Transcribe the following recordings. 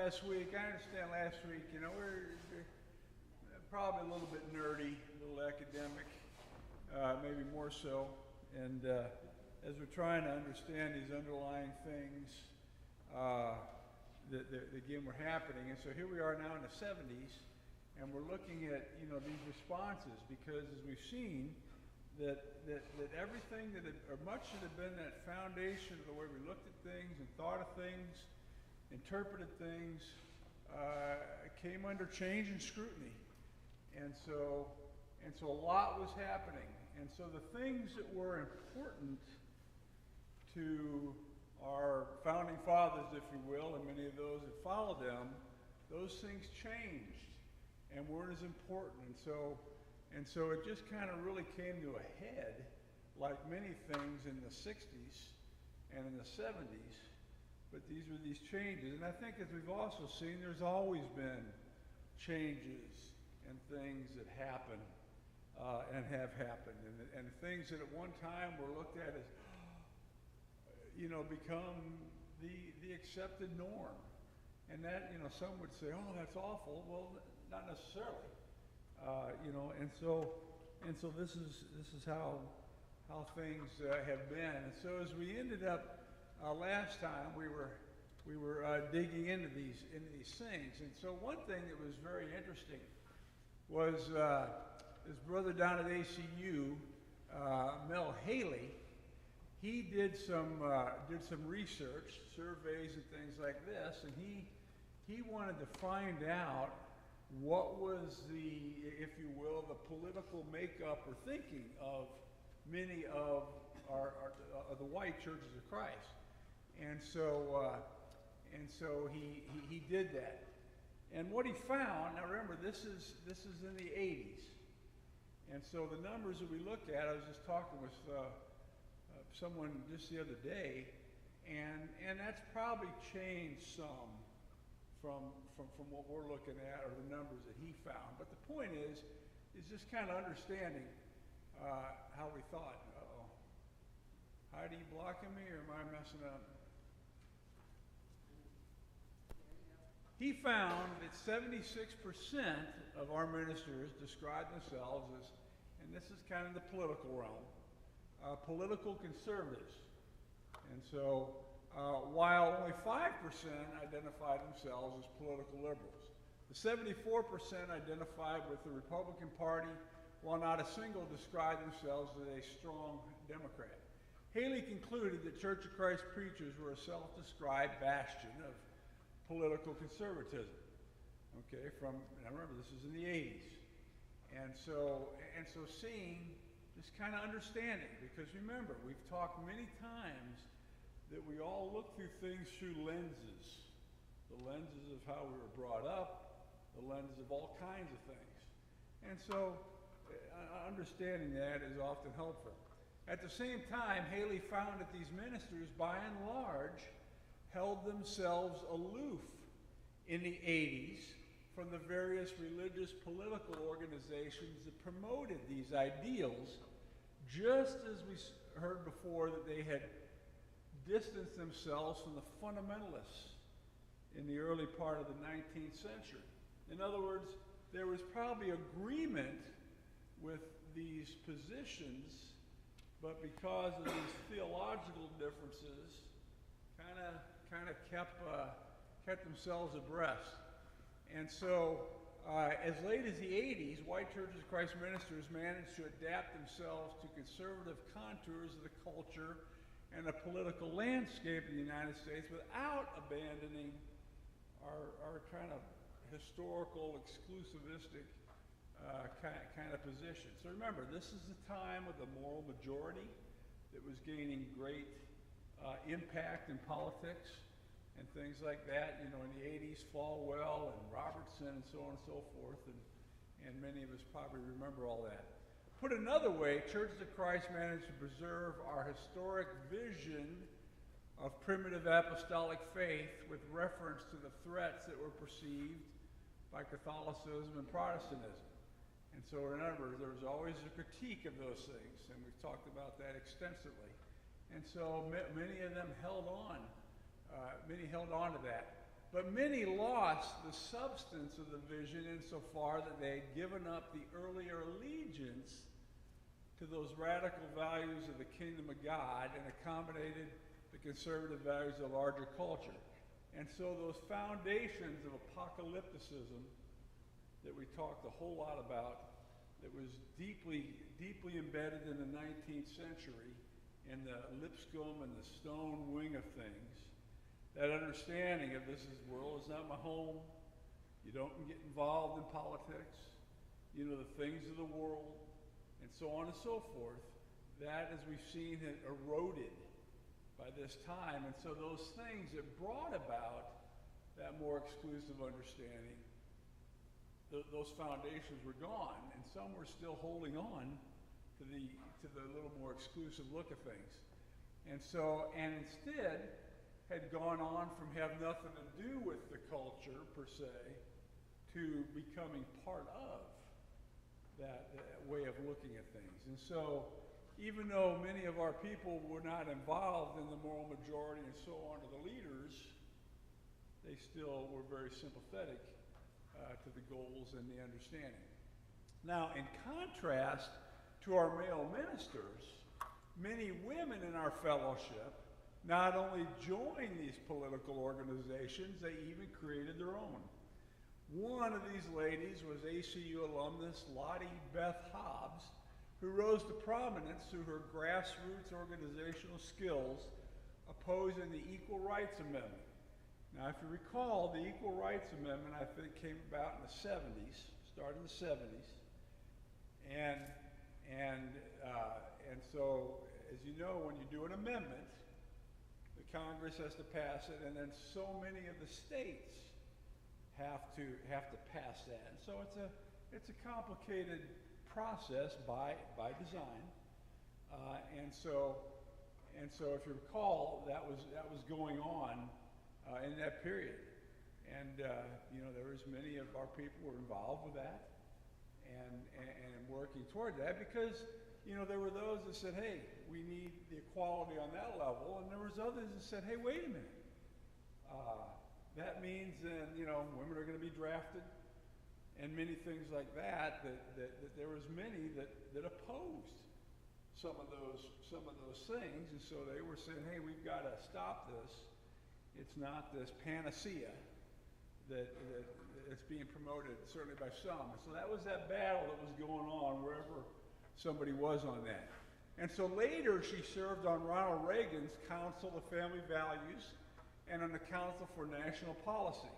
last week. I understand last week, you know, we're probably a little bit nerdy, a little academic, maybe more so. And as we're trying to understand these underlying things that again were happening. And so here we are now in the 70s, and we're looking at, you know, these responses, because as we've seen, that everything that had, or much that had been that foundation of the way we looked at things and thought of things, interpreted things, came under change and scrutiny. And so a lot was happening. And so the things that were important to our founding fathers, if you will, and many of those that followed them, those things changed and weren't as important. And so it just kind of really came to a head, like many things in the 60s and in the 70s. But these were these changes. And I think, as we've also seen, there's always been changes and things that happen and have happened. And things that at one time were looked at as, you know, become the accepted norm. And that, you know, some would say, oh, that's awful. Well, not necessarily. You know, and so this is how things have been. And so as we ended up last time, we were digging into these things. And so one thing that was very interesting was his brother down at ACU, Mel Haley. He did some research, surveys and things like this, and he wanted to find out what was the, if you will, the political makeup or thinking of many of the white churches of Christ. And so he did that. And what he found, now remember, this is in the 80s. And so the numbers that we looked at, I was just talking with someone just the other day, and that's probably changed some from what we're looking at, or the numbers that he found. But the point is just kind of understanding how we thought. Uh-oh. Heidi, you blocking me, or am I messing up? He found that 76% of our ministers describe themselves as, and this is kind of the political realm, political conservatives. And so, while only 5% identified themselves as political liberals, the 74% identified with the Republican Party, while not a single described themselves as a strong Democrat. Haley concluded that Church of Christ preachers were a self-described bastion of political conservatism. Okay, now remember, this is in the 80s. And so seeing, just kind of understanding, because remember, we've talked many times that we all look through things through lenses. The lenses of how we were brought up, the lenses of all kinds of things. And so understanding that is often helpful. At the same time, Haley found that these ministers, by and large, held themselves aloof in the 80s from the various religious political organizations that promoted these ideals, just as we heard before that they had distanced themselves from the fundamentalists in the early part of the 19th century. In other words, there was probably agreement with these positions, but because of these theological differences, kind of kept themselves abreast. And so, as late as the 80s, white Churches of Christ ministers managed to adapt themselves to conservative contours of the culture and the political landscape in the United States without abandoning our kind of historical, exclusivistic kind of position. So remember, this is the time of the moral majority that was gaining great impact in politics and things like that. You know, in the 80s, Falwell and Robertson and so on and so forth, and many of us probably remember all that. Put another way, Churches of Christ managed to preserve our historic vision of primitive apostolic faith with reference to the threats that were perceived by Catholicism and Protestantism. And so remember, there was always a critique of those things, and we've talked about that extensively. And so many of them held on to that. But many lost the substance of the vision insofar that they had given up the earlier allegiance to those radical values of the kingdom of God and accommodated the conservative values of larger culture. And so those foundations of apocalypticism that we talked a whole lot about, that was deeply, deeply embedded in the 19th century in the Lipscomb and the Stone wing of things, that understanding of this world is not my home, you don't get involved in politics, you know, the things of the world, and so on and so forth, that, as we've seen, had eroded by this time. And so those things that brought about that more exclusive understanding, those foundations were gone, and some were still holding on to the little more exclusive look of things. And instead, had gone on from have nothing to do with the culture per se to becoming part of that way of looking at things. And so even though many of our people were not involved in the moral majority and so on to the leaders, they still were very sympathetic to the goals and the understanding. Now, in contrast to our male ministers, many women in our fellowship not only joined these political organizations, they even created their own. One of these ladies was ACU alumnus Lottie Beth Hobbs, who rose to prominence through her grassroots organizational skills opposing the Equal Rights Amendment. Now, if you recall, the Equal Rights Amendment, I think, came about in the 70s, started in the 70s. And so, as you know, when you do an amendment, the Congress has to pass it, and then so many of the states have to pass that. And so it's a complicated process by design. And so if you recall, that was going on in that period. And you know, there was many of our people who were involved with that and working toward that, because you know, there were those that said, hey, we need the equality on that level, and there was others that said, hey, wait a minute. That means then, you know, women are going to be drafted, and many things like that there was many that opposed some of those things, and so they were saying, hey, we've got to stop this. It's not this panacea that's being promoted, certainly by some. And so that was that battle that was going on wherever somebody was on that. And so later she served on Ronald Reagan's Council of Family Values and on the Council for National Policy.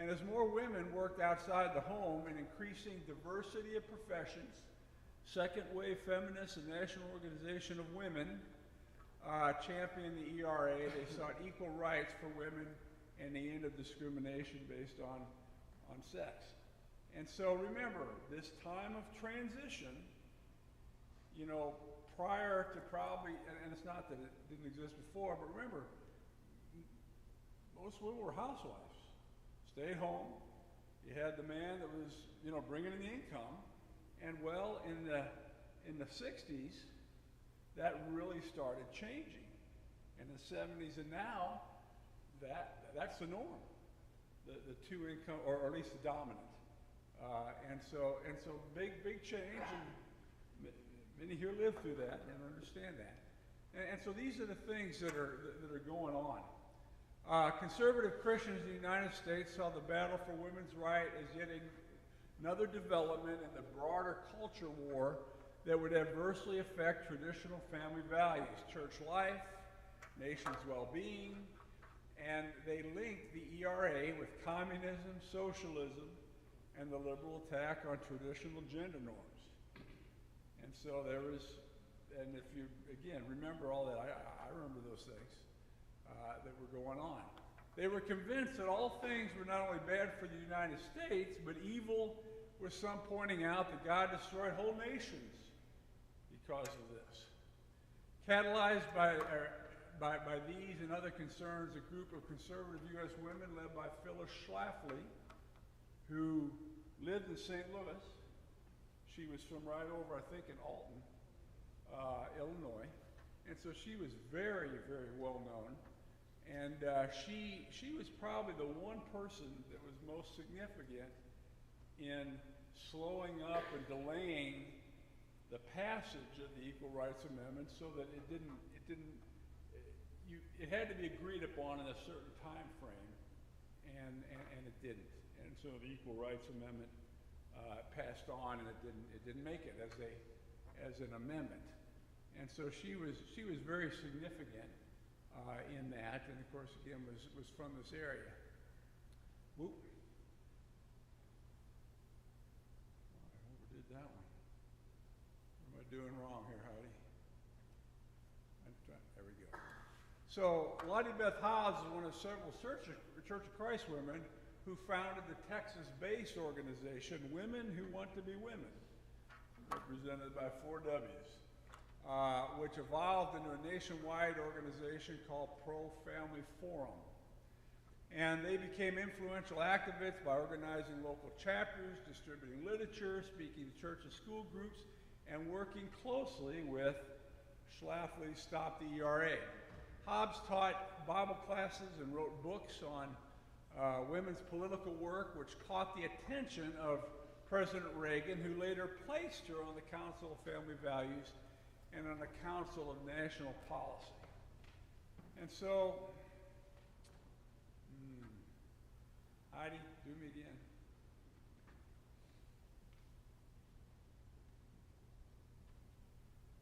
And as more women worked outside the home in increasing diversity of professions, Second Wave Feminists and National Organization of Women championed the ERA. They sought equal rights for women and the end of discrimination based on sex. And so remember, this time of transition, you know, prior to probably, and it's not that it didn't exist before, but remember, most women were housewives, stayed home. You had the man that was, you know, bringing in the income, and well, in the 60s, that really started changing. In the 70s and now, that's the norm, the two income, or at least the dominant, and so big change. And many here live through that and understand that. And so these are the things that are going on. Conservative Christians in the United States saw the battle for women's rights as yet another development in the broader culture war that would adversely affect traditional family values, church life, nation's well-being, and they linked the ERA with communism, socialism, and the liberal attack on traditional gender norms. And so there was, and if you, again, remember all that, I remember those things that were going on. They were convinced that all things were not only bad for the United States, but evil, with some pointing out that God destroyed whole nations because of this. Catalyzed by these and other concerns, a group of conservative U.S. women led by Phyllis Schlafly, who lived in St. Louis. She was from right over, I think, in Alton, Illinois. And so she was very, very well known And she was probably the one person that was most significant in slowing up and delaying the passage of the Equal Rights Amendment so that it had to be agreed upon in a certain time frame, and it didn't. And so the Equal Rights Amendment passed on, and it didn't make it as an amendment. And so she was very significant in that, and of course, again, was from this area. Whoop. I overdid that one. What am I doing wrong here, Heidi? There we go. So Lottie Beth Hobbs is one of several Church of Christ women who founded the Texas-based organization Women Who Want to Be Women, represented by 4 W's. Which evolved into a nationwide organization called Pro-Family Forum. And they became influential activists by organizing local chapters, distributing literature, speaking to church and school groups, and working closely with Schlafly's Stop the ERA. Hobbs taught Bible classes and wrote books on women's political work, which caught the attention of President Reagan, who later placed her on the Council of Family Values and on the Council of National Policy. And so, Heidi, do me again.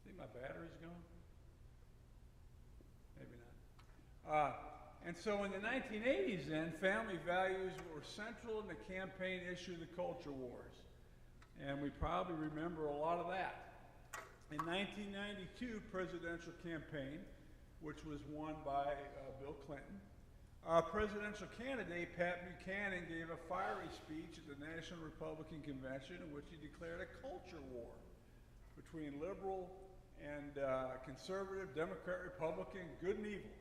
Think my battery's gone? Maybe not. And so in the 1980s then, family values were central in the campaign issue of the culture wars. And we probably remember a lot of that. In 1992 presidential campaign, which was won by Bill Clinton, presidential candidate Pat Buchanan gave a fiery speech at the National Republican Convention in which he declared a culture war between liberal and conservative, Democrat, Republican, good and evil.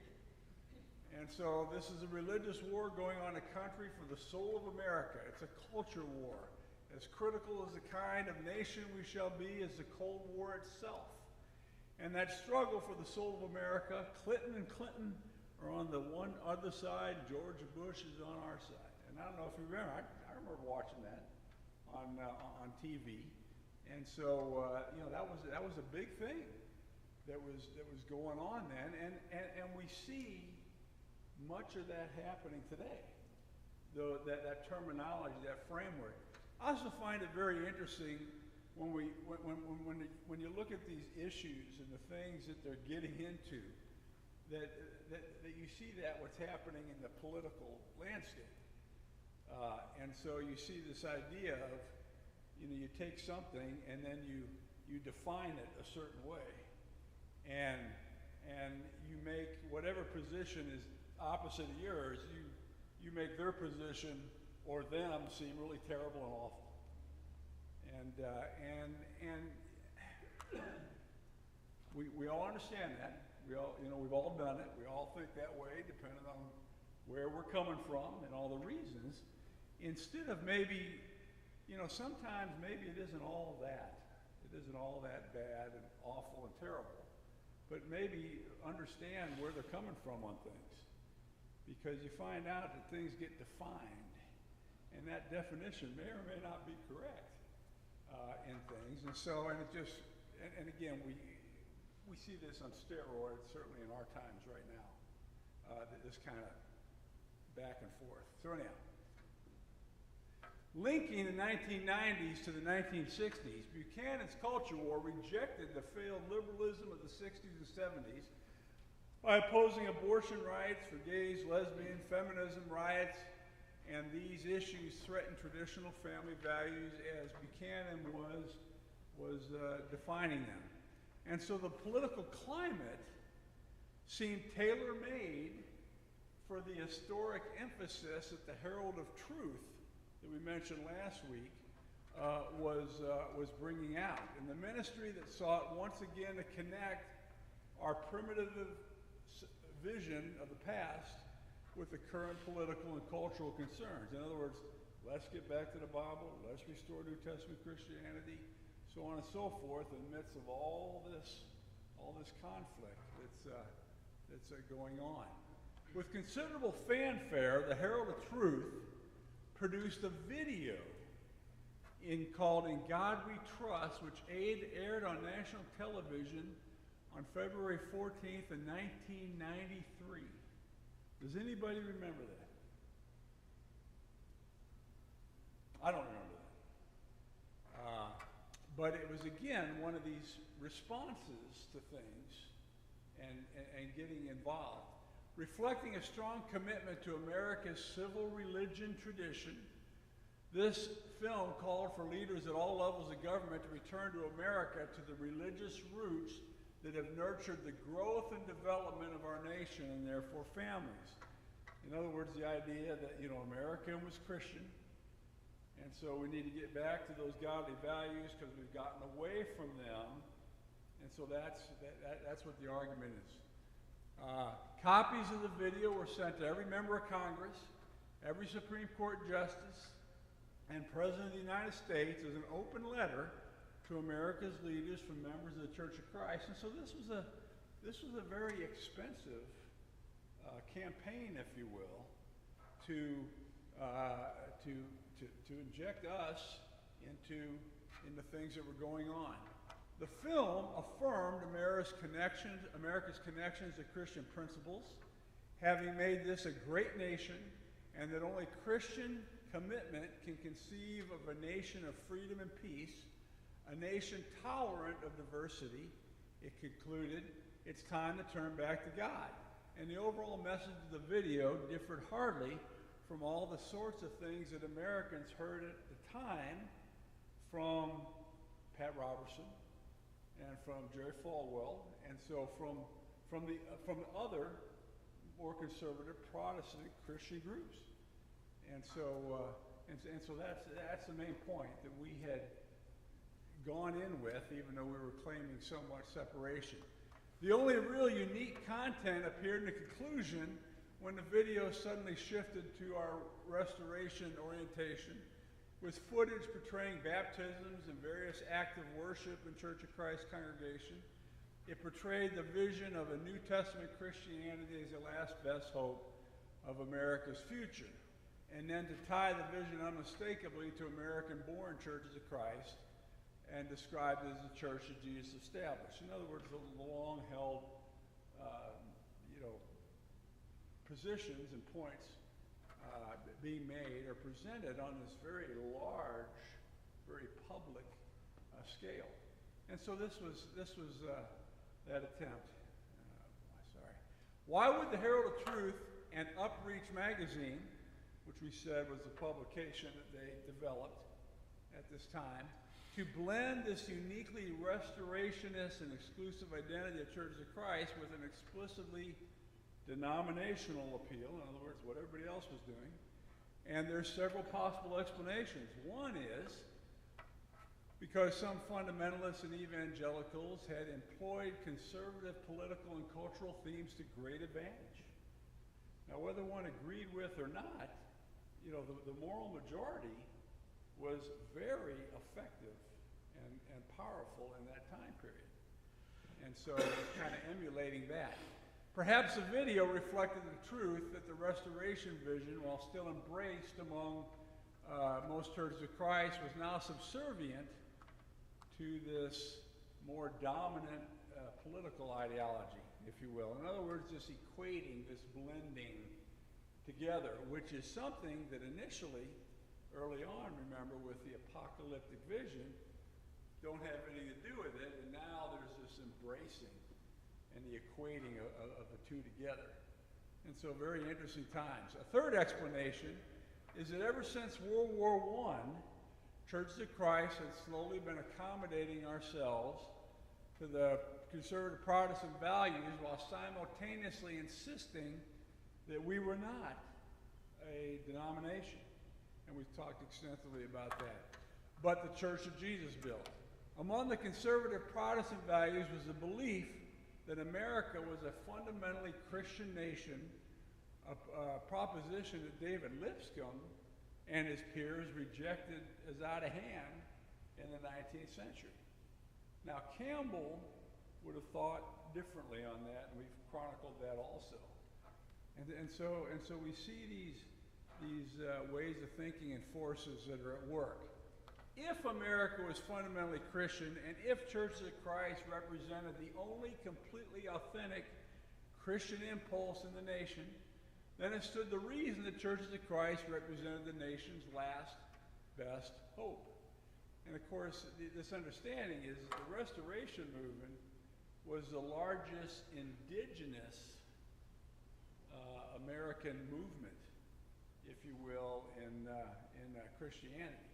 And so this is a religious war going on in a country for the soul of America. It's a culture war. As critical as the kind of nation we shall be as the Cold War itself. And that struggle for the soul of America, Clinton and Clinton are on the one other side, George Bush is on our side. And I don't know if you remember, I remember watching that on TV. And so, that was a big thing that was going on then. And we see much of that happening today, though that terminology, that framework. I also find it very interesting when you look at these issues and the things that they're getting into, that you see that what's happening in the political landscape. And so you see this idea of, you take something and then you define it a certain way, and you make whatever position is opposite of yours, you make their position or them seem really terrible and awful. And we all understand that. We all, we've all done it. We all think that way, depending on where we're coming from and all the reasons. Instead of maybe, sometimes maybe it isn't all that. It isn't all that bad and awful and terrible. But maybe understand where they're coming from on things. Because you find out that things get defined. And that definition may or may not be correct in things. And so, and again, we see this on steroids, certainly in our times right now, this kind of back and forth. So anyhow, linking the 1990s to the 1960s, Buchanan's culture war rejected the failed liberalism of the 60s and 70s by opposing abortion rights for gays, lesbians, feminism rights, and these issues threatened traditional family values as Buchanan was defining them. And so the political climate seemed tailor-made for the historic emphasis that the Herald of Truth that we mentioned last week was bringing out. And the ministry that sought once again to connect our primitive vision of the past with the current political and cultural concerns. In other words, let's get back to the Bible, let's restore New Testament Christianity, so on and so forth, in the midst of all this conflict that's going on. With considerable fanfare, the Herald of Truth produced a video called In God We Trust, which aired on national television on February 14th of 1993. Does anybody remember that? I don't remember that. But it was, again, one of these responses to things and getting involved. Reflecting a strong commitment to America's civil religion tradition, this film called for leaders at all levels of government to return to America to the religious roots that have nurtured the growth and development of our nation and therefore families. In other words, the idea that, America was Christian, and so we need to get back to those godly values because we've gotten away from them, and so that's what the argument is. Copies of the video were sent to every member of Congress, every Supreme Court justice, and President of the United States as an open letter to America's leaders from members of the Church of Christ. And so this was a very expensive campaign, if you will, to inject us into things that were going on. The film affirmed America's connections to Christian principles, having made this a great nation, and that only Christian commitment can conceive of a nation of freedom and peace, a nation tolerant of diversity. It concluded, it's time to turn back to God. And the overall message of the video differed hardly from all the sorts of things that Americans heard at the time from Pat Robertson and from Jerry Falwell, and so from the other more conservative Protestant Christian groups. And so that's the main point that we had gone in with, even though we were claiming so much separation. The only real unique content appeared in the conclusion when the video suddenly shifted to our restoration orientation, with footage portraying baptisms and various acts of worship in Church of Christ congregation. It portrayed the vision of a New Testament Christianity as the last best hope of America's future, and then to tie the vision unmistakably to American-born churches of Christ and described as the church that Jesus established. In other words, the long-held positions and points being made or presented on this very large, very public scale. And so this was that attempt. Why would the Herald of Truth and Upreach magazine, which we said was the publication that they developed at this time, to blend this uniquely restorationist and exclusive identity of Churches of Christ with an explicitly denominational appeal, in other words, what everybody else was doing? And there's several possible explanations. One is because some fundamentalists and evangelicals had employed conservative political and cultural themes to great advantage. Now, whether one agreed with or not, the moral majority was very effective and powerful in that time period. And so kind of emulating that. Perhaps the video reflected the truth that the restoration vision, while still embraced among most churches of Christ, was now subservient to this more dominant political ideology, if you will. In other words, this equating, this blending together, which is something that initially, early on, remember, with the apocalyptic vision, don't have anything to do with it, and now there's this embracing and the equating of the two together. And so very interesting times. A third explanation is that ever since World War I, Churches of Christ had slowly been accommodating ourselves to the conservative Protestant values while simultaneously insisting that we were not a denomination. And we've talked extensively about that. But the Church of Jesus built. Among the conservative Protestant values was the belief that America was a fundamentally Christian nation, a proposition that David Lipscomb and his peers rejected as out of hand in the 19th century. Now, Campbell would have thought differently on that, and we've chronicled that also. And so we see these ways of thinking and forces that are at work. If America was fundamentally Christian, and if Churches of Christ represented the only completely authentic Christian impulse in the nation, then it stood to reason that Churches of Christ represented the nation's last best hope. And of course, this understanding is that the Restoration Movement was the largest indigenous American movement, if you will, in Christianity,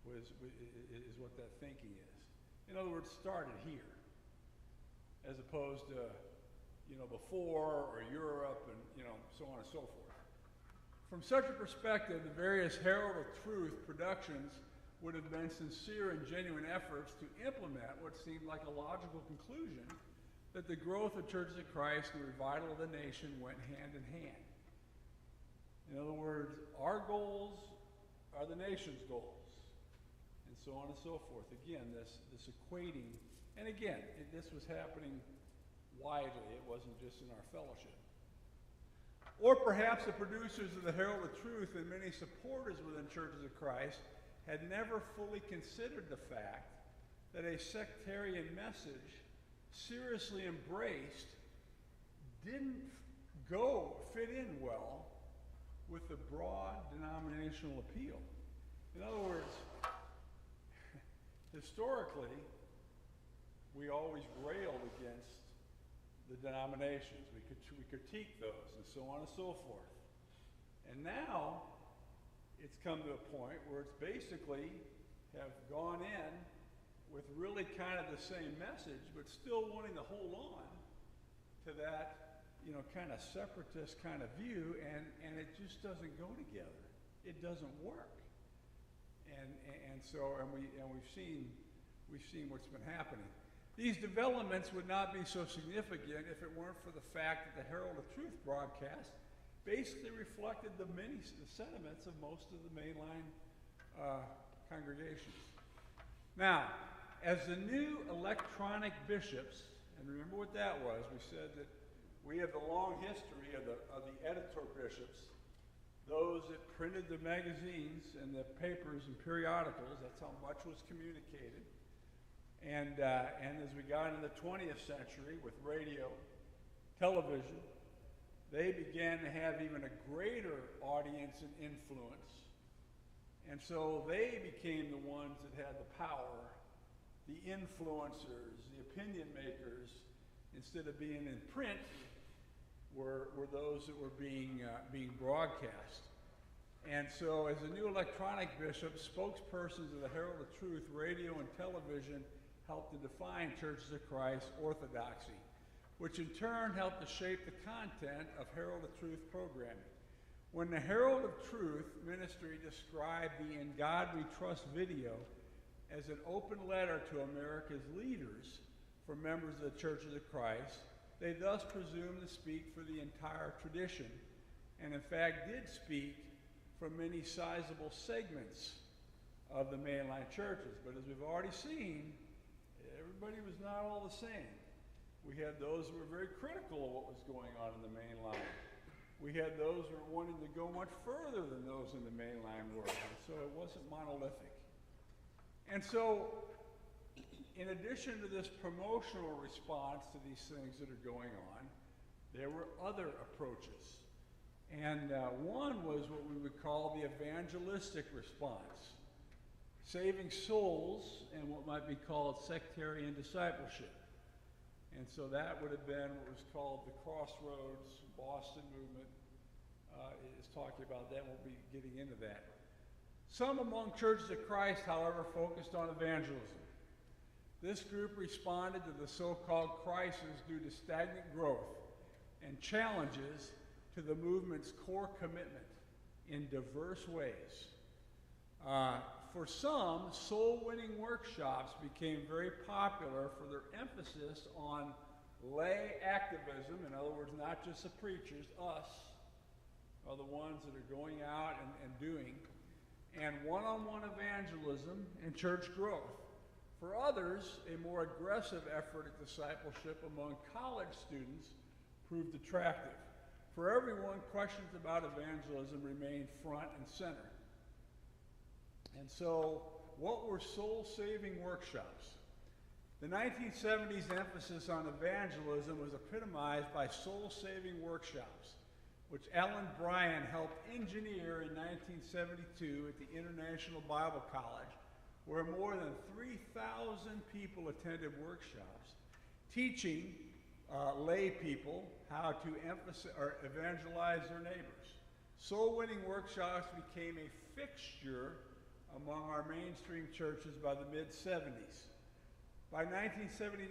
is what that thinking is. In other words, started here, as opposed to, before, or Europe, and, so on and so forth. From such a perspective, the various Herald of Truth productions would have been sincere and genuine efforts to implement what seemed like a logical conclusion, that the growth of Churches of Christ and the revival of the nation went hand in hand. In other words, our goals are the nation's goals, and so on and so forth. Again, this equating, and again, this was happening widely. It wasn't just in our fellowship. Or perhaps the producers of the Herald of Truth and many supporters within Churches of Christ had never fully considered the fact that a sectarian message, seriously embraced, didn't fit in well with the broad denominational appeal. In other words, historically, we always railed against the denominations. We critique those, and so on and so forth. And now, it's come to a point where it's basically have gone in with really kind of the same message, but still wanting to hold on to that, kind of separatist kind of view, and it just doesn't go together. It doesn't work. And we've seen what's been happening. These developments would not be so significant if it weren't for the fact that the Herald of Truth broadcast basically reflected the sentiments of most of the mainline congregations. Now, as the new electronic bishops, and remember what that was, we said that we have the long history of the editor bishops, those that printed the magazines and the papers and periodicals. That's how much was communicated. And as we got into the 20th century with radio, television, they began to have even a greater audience and influence. And so they became the ones that had the power, the influencers, the opinion makers, instead of being in print, were those that were being broadcast. And so as the new electronic bishops, spokespersons of the Herald of Truth, radio and television helped to define Churches of Christ orthodoxy, which in turn helped to shape the content of Herald of Truth programming. When the Herald of Truth ministry described the In God We Trust video as an open letter to America's leaders for members of the Churches of Christ, they thus presumed to speak for the entire tradition, and in fact did speak for many sizable segments of the mainline churches. But as we've already seen, everybody was not all the same. We had those who were very critical of what was going on in the main line. We had those who were wanting to go much further than those in the mainline world. And so it wasn't monolithic. And so, in addition to this promotional response to these things that are going on, there were other approaches. And one was what we would call the evangelistic response, saving souls and what might be called sectarian discipleship. And so that would have been what was called the Crossroads Boston movement is talking about that. We'll be getting into that. Some among Churches of Christ, however, focused on evangelism. This group responded to the so-called crisis due to stagnant growth and challenges to the movement's core commitment in diverse ways. For some, soul-winning workshops became very popular for their emphasis on lay activism. In other words, not just the preachers, us are the ones that are going out and doing, and one-on-one evangelism and church growth. For others, a more aggressive effort at discipleship among college students proved attractive. For everyone, questions about evangelism remained front and center. And so, what were soul-saving workshops? The 1970s emphasis on evangelism was epitomized by soul-saving workshops, which Ellen Bryan helped engineer in 1972 at the International Bible College, where more than 3,000 people attended workshops, teaching lay people how to evangelize their neighbors. Soul-winning workshops became a fixture among our mainstream churches by the mid-70s. By 1979,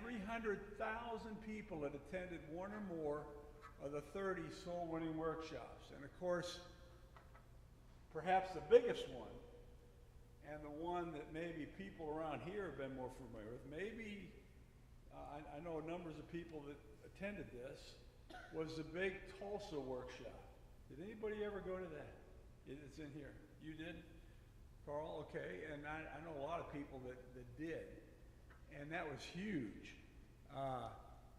300,000 people had attended one or more of the 30 soul-winning workshops. And of course, perhaps the biggest one, and the one that maybe people around here have been more familiar with, maybe, I know numbers of people that attended this, was the big Tulsa workshop. Did anybody ever go to that? It's in here. You did? Carl? Okay. And I know a lot of people that did. And that was huge.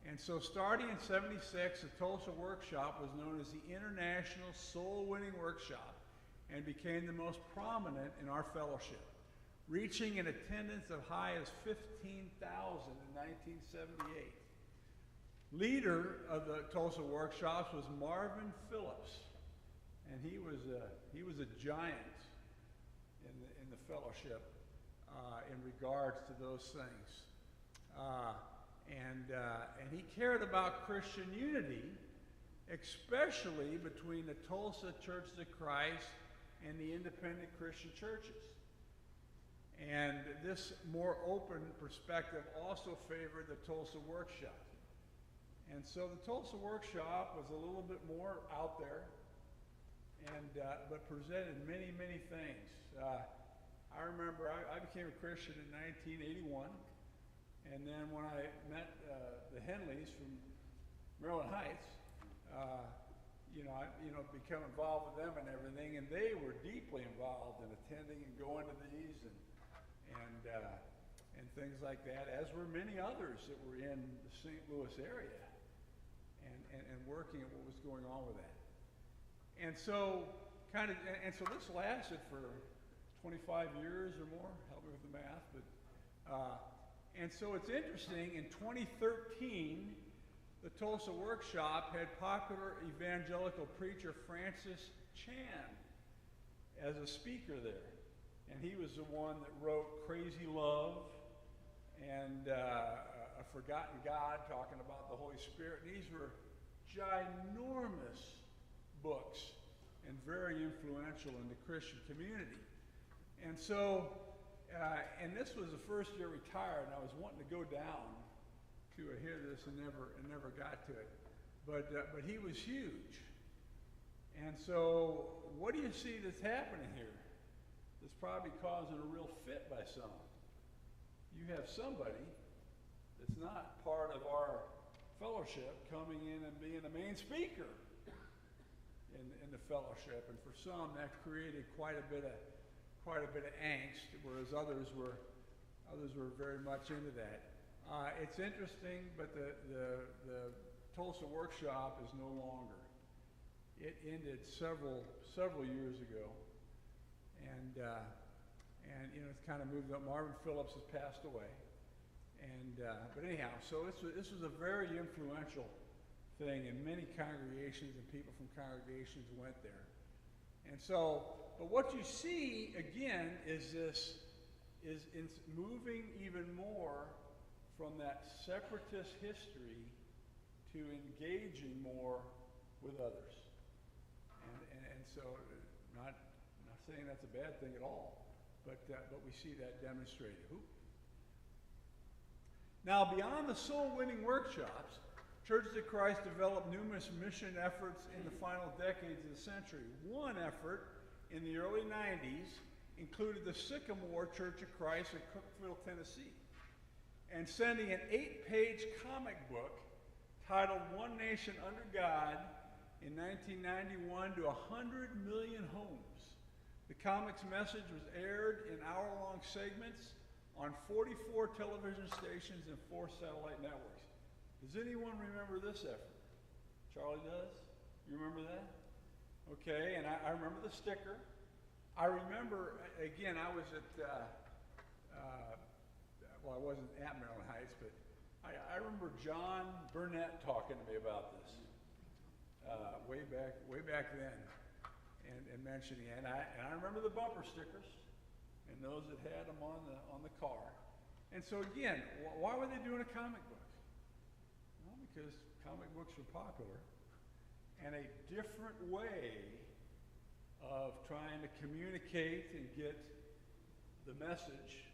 And so starting in '76, the Tulsa Workshop was known as the International Soul Winning Workshop and became the most prominent in our fellowship, reaching an attendance of high as 15,000 in 1978. Leader of the Tulsa Workshops was Marvin Phillips, and he was a giant in the fellowship in regards to those things. And he cared about Christian unity, especially between the Tulsa Churches of Christ and the independent Christian churches. And this more open perspective also favored the Tulsa Workshop. And so the Tulsa Workshop was a little bit more out there, but presented many, many things. I remember I became a Christian in 1981. And then when I met the Henleys from Maryland Heights, I become involved with them and everything, and they were deeply involved in attending and going to these and things like that, as were many others that were in the St. Louis area and working at what was going on with that. And so so this lasted for 25 years or more. Help me with the math, but. And so it's interesting, in 2013, the Tulsa Workshop had popular evangelical preacher Francis Chan as a speaker there. And he was the one that wrote Crazy Love and A Forgotten God, talking about the Holy Spirit. And these were ginormous books and very influential in the Christian community. And so, and this was the first year retired, and I was wanting to go down to hear this and never got to it. But he was huge. And so, what do you see that's happening here? That's probably causing a real fit by some. You have somebody that's not part of our fellowship coming in and being the main speaker in the fellowship, and for some that created quite a bit of angst, whereas others were very much into that. It's interesting, but the Tulsa Workshop is no longer. It ended several years ago, and it's kind of moved up. Marvin Phillips has passed away, but anyhow, so this was a very influential thing, and many congregations and people from congregations went there. And so, but what you see again is moving even more from that separatist history to engaging more with others. And so, not saying that's a bad thing at all, but we see that demonstrated. Now, beyond the soul-winning workshops, Churches of Christ developed numerous mission efforts in the final decades of the century. One effort in the early 90s included the Sycamore Church of Christ in Cookeville, Tennessee, and sending an 8-page comic book titled One Nation Under God in 1991 to 100 million homes. The comic's message was aired in hour-long segments on 44 television stations and 4 satellite networks. Does anyone remember this effort? Charlie does? You remember that? Okay, and I remember the sticker. I remember, again, I was at, well, I wasn't at Maryland Heights, but I remember John Burnett talking to me about this way back then, and mentioning it. And I remember the bumper stickers and those that had them on the car. And so again, why were they doing a comic book? Well, because comic books were popular, and a different way of trying to communicate and get the message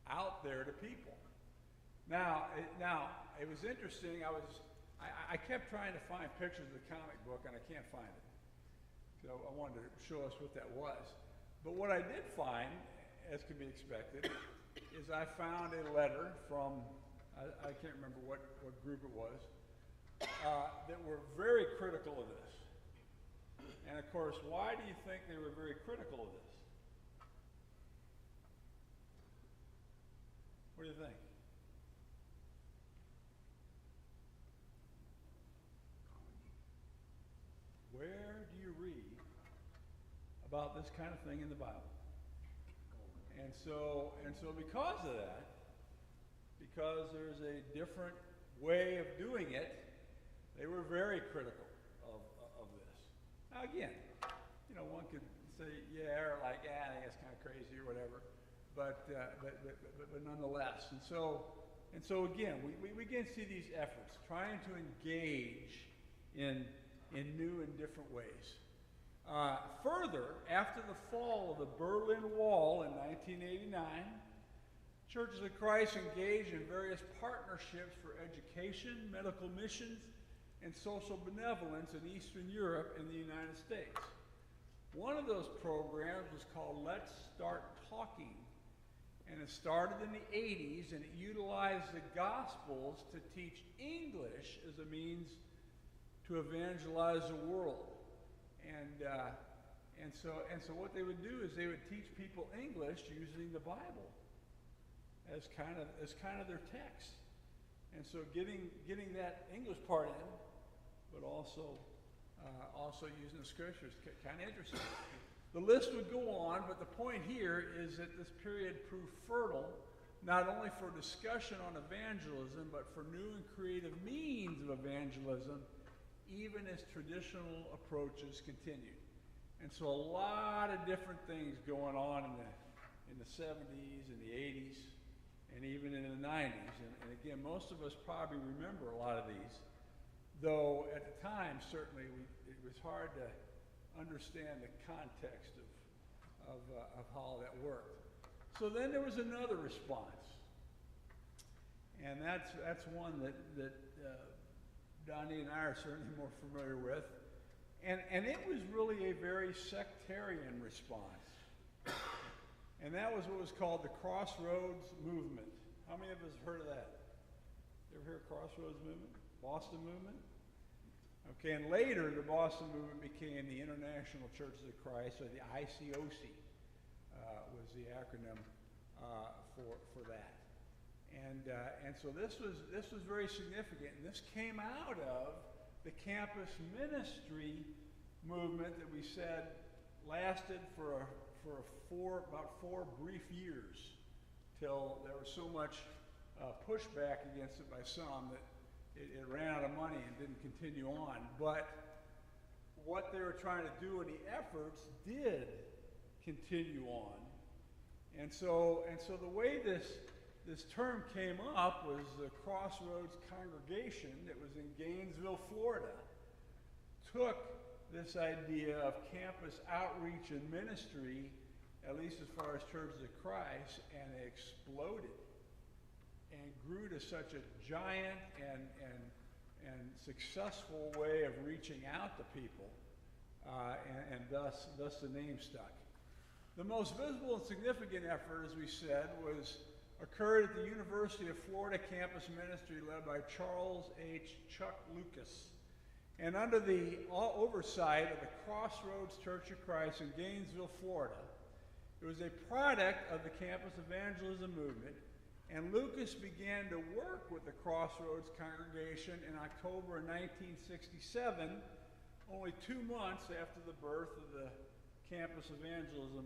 out there to people. Now it was interesting. I kept trying to find pictures of the comic book, and I can't find it. So I wanted to show us what that was. But what I did find, as could be expected, is I found a letter from, I can't remember what group it was, that were very critical of this. And of course, why do you think they were very critical of this? What do you think? Where do you read about this kind of thing in the Bible? And so because of that, because there's a different way of doing it, they were very critical of this. Now again, one could say, yeah, or like, I think that's kind of crazy or whatever, but nonetheless. And so again, we again see these efforts trying to engage in new and different ways. Further, after the fall of the Berlin Wall in 1989, Churches of Christ engaged in various partnerships for education, medical missions, and social benevolence in Eastern Europe and the United States. One of those programs was called Let's Start Talking, and it started in the 80s, and it utilized the Gospels to teach English as a means to evangelize the world. And so what they would do is they would teach people English using the Bible as kind of their text. And so getting that English part in, but also using the scriptures, kind of interesting. The list would go on, but the point here is that this period proved fertile, not only for discussion on evangelism, but for new and creative means of evangelism, even as traditional approaches continued. And so a lot of different things going on in the 70s and the 80s, and even in the 90s. And again, most of us probably remember a lot of these, though at the time, certainly, it was hard to understand the context of how that worked. So then there was another response, and that's one that Donnie and I are certainly more familiar with, and it was really a very sectarian response, and that was what was called the Crossroads Movement. How many of us have heard of that? You ever hear of Crossroads Movement? Boston Movement? Okay, and later the Boston Movement became the International Churches of Christ, or the ICOC was the acronym for that. And so this was very significant, and this came out of the campus ministry movement that we said lasted for about four brief years, till there was so much pushback against it by some that it ran out of money and didn't continue on. But what they were trying to do in the efforts did continue on. And so the way this term came up was the Crossroads congregation that was in Gainesville, Florida, took this idea of campus outreach and ministry, at least as far as Churches of Christ, and it exploded and grew to such a giant and successful way of reaching out to people, and thus the name stuck. The most visible and significant effort, as we said, occurred at the University of Florida campus ministry led by Charles H. Chuck Lucas, and under the oversight of the Crossroads Church of Christ in Gainesville, Florida. It was a product of the campus evangelism movement, and Lucas began to work with the Crossroads congregation in October 1967 only 2 months after the birth of the campus evangelism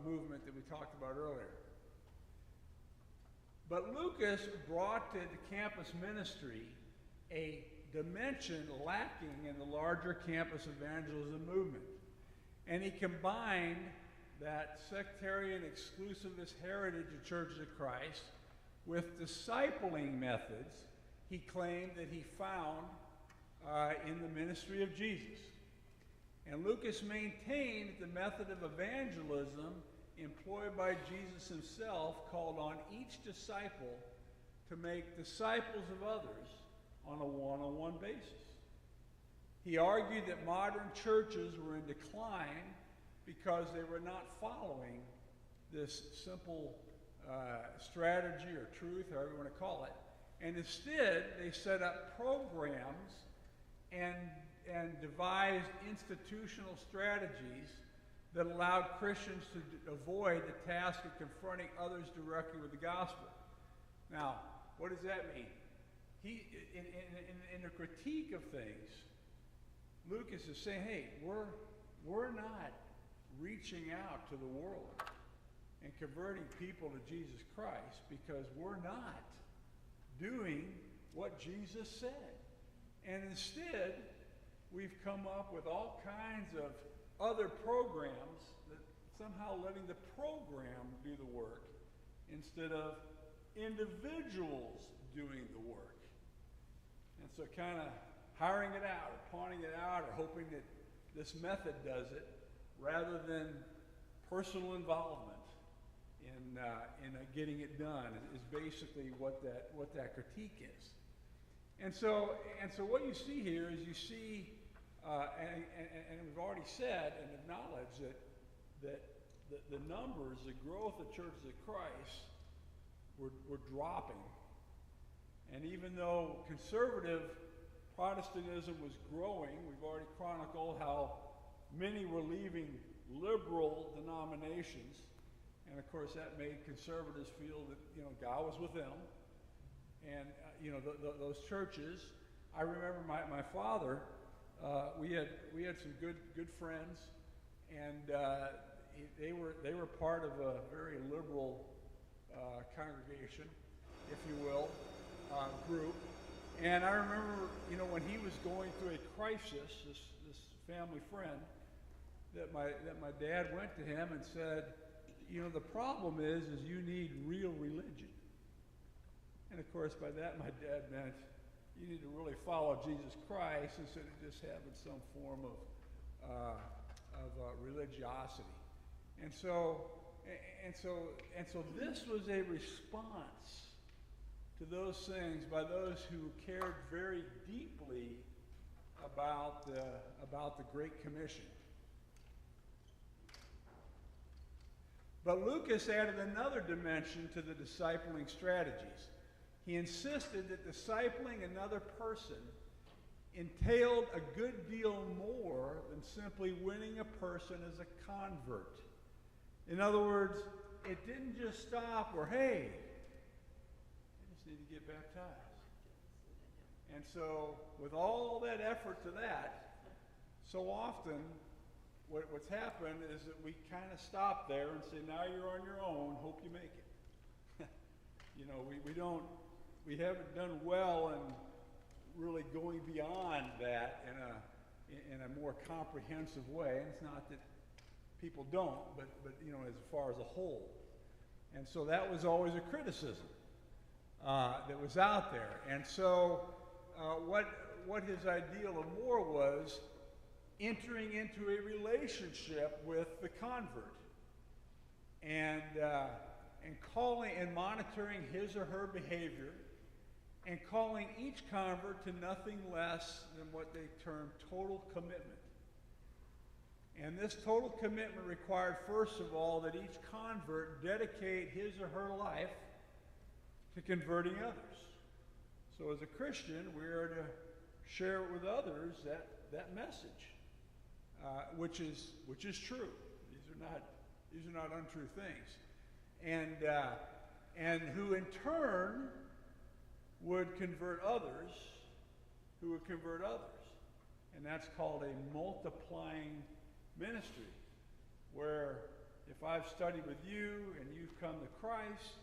movement that we talked about earlier. But Lucas brought to the campus ministry a dimension lacking in the larger campus evangelism movement. And he combined that sectarian exclusivist heritage of Churches of Christ with discipling methods he claimed that he found in the ministry of Jesus. And Lucas maintained that the method of evangelism employed by Jesus himself called on each disciple to make disciples of others on a one-on-one basis. He argued that modern churches were in decline because they were not following this simple strategy or truth, however you want to call it. And instead, they set up programs and devised institutional strategies that allowed Christians to avoid the task of confronting others directly with the gospel. Now, what does that mean? In the critique of things, Lucas is saying, hey, we're not reaching out to the world and converting people to Jesus Christ because we're not doing what Jesus said. And instead, we've come up with all kinds of other programs that somehow letting the program do the work instead of individuals doing the work. And so kind of hiring it out or pawning it out or hoping that this method does it rather than personal involvement in getting it done is basically what that critique is. And so what you see here is you see, and we've already said and acknowledged that the numbers, the growth of Churches of Christ were dropping. And even though conservative Protestantism was growing, we've already chronicled how many were leaving liberal denominations. And of course that made conservatives feel that, God was with them. And, those churches, I remember my father, we had some good friends, and they were part of a very liberal congregation, if you will, group. And I remember, when he was going through a crisis, this family friend, that my dad went to him and said, the problem is you need real religion. And of course, by that my dad meant you need to really follow Jesus Christ instead of just having some form of religiosity. And so this was a response to those things by those who cared very deeply about the Great Commission. But Lucas added another dimension to the discipling strategies. He insisted that discipling another person entailed a good deal more than simply winning a person as a convert. In other words, it didn't just stop or, hey, I just need to get baptized. And so with all that effort to that, so often what's happened is that we kind of stop there and say, now you're on your own, hope you make it. We haven't done well in really going beyond that in a more comprehensive way. And it's not that people don't, but as far as a whole. And so that was always a criticism that was out there. And so what his ideal of more was entering into a relationship with the convert and calling and monitoring his or her behavior and calling each convert to nothing less than what they term total commitment. And this total commitment required, first of all, that each convert dedicate his or her life to converting others. So as a Christian, we are to share with others that message, which is true. These are not untrue things, and who in turn would convert others, who would convert others. and that's called a multiplying ministry, where if I've studied with you and you've come to Christ,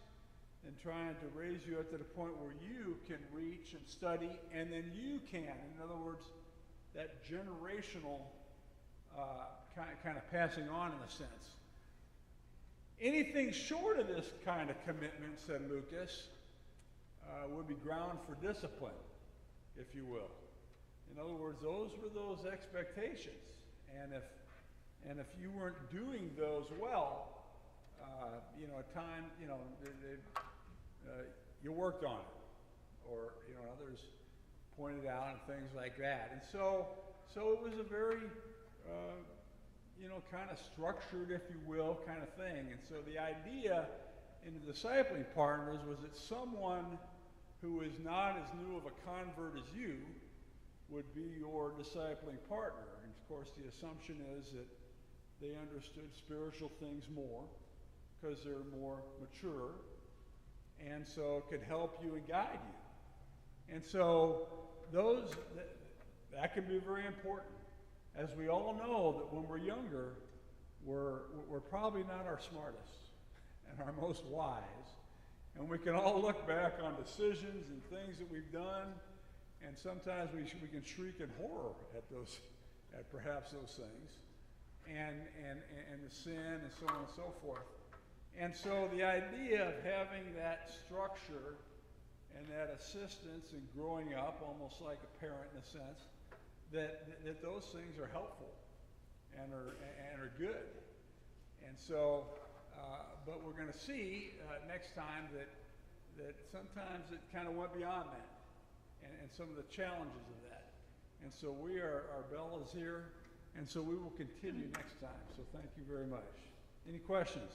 and trying to raise you up to the point where you can reach and study, and then you can. In other words, that generational kind of passing on in a sense. Anything short of this kind of commitment, said Lucas, would be ground for discipline, if you will. In other words, those were those expectations, and if you weren't doing those well, at time, you worked on it, or others pointed out and things like that. And so it was a very kind of structured, if you will, kind of thing. And so the idea in the discipling partners was that someone who is not as new of a convert as you would be your discipling partner. And of course the assumption is that they understood spiritual things more because they're more mature, and so could help you and guide you. And so that can be very important. As we all know that when we're younger, we're probably not our smartest and our most wise. And we can all look back on decisions and things that we've done, and sometimes we can shriek in horror at perhaps those things, and the sin and so on and so forth. And so the idea of having that structure and that assistance in growing up, almost like a parent in a sense, that those things are helpful and are good. And so, but we're going to see next time that sometimes it kind of went beyond that, and some of the challenges of that. And so our bell is here, and so we will continue next time. So thank you very much. Any questions?